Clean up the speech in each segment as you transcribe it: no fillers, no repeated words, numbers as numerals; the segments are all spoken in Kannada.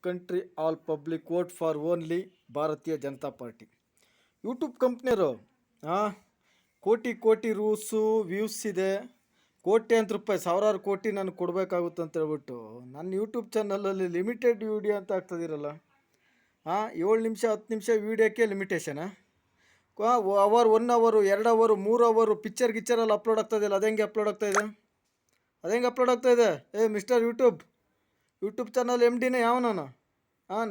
Country all public vote for only ಭಾರತೀಯ ಜನತಾ ಪಾರ್ಟಿ. ಯೂಟ್ಯೂಬ್ ಕಂಪ್ನಿಯವರು ಕೋಟಿ ಕೋಟಿ ರೂಸು ವ್ಯೂಸ್ ಇದೆ, ಕೋಟ್ಯಾಂತರ ರೂಪಾಯಿ ಸಾವಿರಾರು ಕೋಟಿ ನನಗೆ ಕೊಡಬೇಕಾಗುತ್ತೆ ಅಂತ ಹೇಳ್ಬಿಟ್ಟು ನನ್ನ ಯೂಟ್ಯೂಬ್ ಚಾನಲಲ್ಲಿ ಲಿಮಿಟೆಡ್ ವಿಡಿಯೋ ಅಂತ ಆಗ್ತದಿರಲ್ಲ. 7 ನಿಮಿಷ 10 ನಿಮಿಷ ವೀಡಿಯೋಕ್ಕೆ ಲಿಮಿಟೇಷನಾ? ಅವರ್ 1 ಅವರು 2 ಅವರು 3 ಅವರು ಪಿಕ್ಚರ್ ಗಿಚ್ಚರಲ್ಲಿ ಅಪ್ಲೋಡ್ ಆಗ್ತಾಯಿದೆಯಲ್ಲ, ಅದು ಹೆಂಗೆ ಅಪ್ಲೋಡ್ ಆಗ್ತಾಯಿದೆ? ಮಿಸ್ಟರ್ ಯೂಟ್ಯೂಬ್ ಚಾನಲ್ ಎಮ್ ಡಿನೇ ಯಾವ ನಾನು?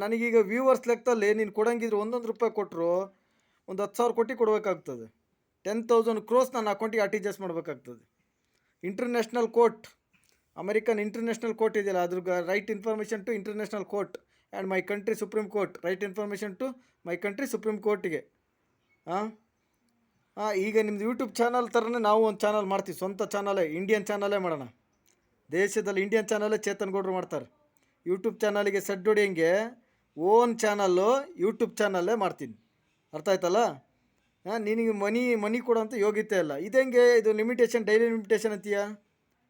ನನಗೀಗ ವ್ಯೂವರ್ಸ್ ಲೆಕ್ಕದಲ್ಲಿ ನೀನು ಕೊಡೋಂಗಿದ್ರೆ 1 ರೂಪಾಯಿ ಕೊಟ್ಟರು ಒಂದು 10,000 ಕೋಟಿ ಕೊಡಬೇಕಾಗ್ತದೆ. 10,000 crores ನನ್ನ ಅಕೌಂಟಿಗೆ RTGS ಮಾಡಬೇಕಾಗ್ತದೆ. International court, American international court ಇದೆಯಲ್ಲ, ಅದ್ರ right information to international court and my country supreme court, right information to my country supreme ಕೋರ್ಟಿಗೆ. ಈಗ ನಿಮ್ಮದು ಯೂಟ್ಯೂಬ್ ಚಾನಲ್ ಥರನೇ ನಾವು ಒಂದು ಚಾನಲ್ ಮಾಡ್ತೀವಿ, ಸ್ವಂತ ಚಾನಲೇ, ಇಂಡಿಯನ್ ಚಾನಲೇ ಮಾಡೋಣ. ದೇಶದಲ್ಲಿ ಇಂಡಿಯನ್ ಚಾನಲೇ ಚೇತನ್ ಗೌಡರು ಮಾಡ್ತಾರೆ. ಯೂಟ್ಯೂಬ್ ಚಾನಲಿಗೆ ಸೆಡ್ ಹೊಡಿಯಂಗೆ ಓನ್ ಚಾನಲ್ಲು ಯೂಟ್ಯೂಬ್ ಚಾನಲ್ಲೇ ಮಾಡ್ತೀನಿ. ಅರ್ಥ ಆಯ್ತಲ್ಲ? ನಿನಗೆ ಮನಿ ಕೊಡೋಂಥ ಯೋಗ್ಯತೆ ಇಲ್ಲ. ಇದೆಂಗೆ ಇದು ಲಿಮಿಟೇಷನ್, ಡೈಲಿ ಲಿಮಿಟೇಷನ್ ಅಂತೀಯ?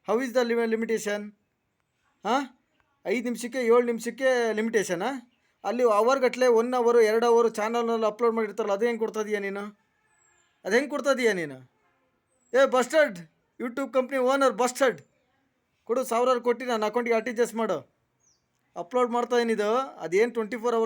How is the limitation? 5 ನಿಮಿಷಕ್ಕೆ 7 ನಿಮಿಷಕ್ಕೆ ಲಿಮಿಟೇಷನಾ? ಅಲ್ಲಿ ಅವರ್ಗಟ್ಟಲೆ 1 ಅವರು 2 ಅವರು ಚಾನಲ್ನಲ್ಲಿ ಅಪ್ಲೋಡ್ ಮಾಡಿರ್ತಾರಲ್ಲ, ಅದು ಹೆಂಗೆ ಕೊಡ್ತಾದೀಯ ನೀನು? Bustard, YouTube company owner bustard, ಕೊಡು 1,000 ಕೋಟಿ ನನ್ನ ಅಕೌಂಟಿಗೆ RTGS ಮಾಡು. ಅಪ್ಲೋಡ್ ಮಾಡ್ತಾ ಏನಿದು ಅದೇನು 24 hours